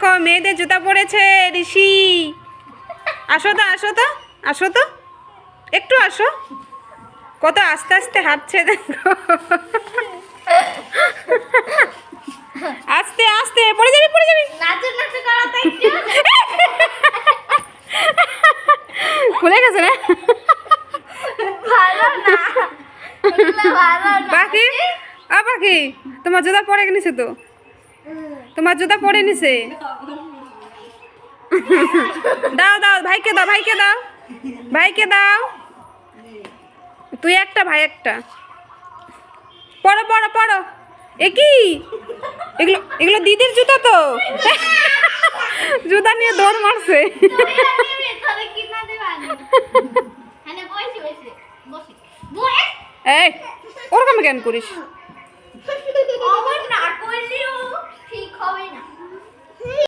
দেখো মেয়েদের জুতা পরেছে ঋষি। আসো তো আসো তো আসো তো, একটু আসো। কত আস্তে আস্তে হাঁটছে দেখো। আস্তে আস্তে পড়ে যাবি পড়ে যাবি। খুলে গেছে না? পাখি পাখি তোমার জুতা পরে নিছে তো, তোমার জুতা পরে নিছে। দাও দাও ভাইকে দাও, ভাইকে দাও, ভাইকে দাও। তুই একটা ভাই একটা। পড়ো পড়ো পড়ো। এ কি এগুলো? এগুলো দিদির জুতা তো। জুতা নিয়ে দৌড় মারছে। এই ওরকম কেন করিস? না করলেও ঠিক হবে না।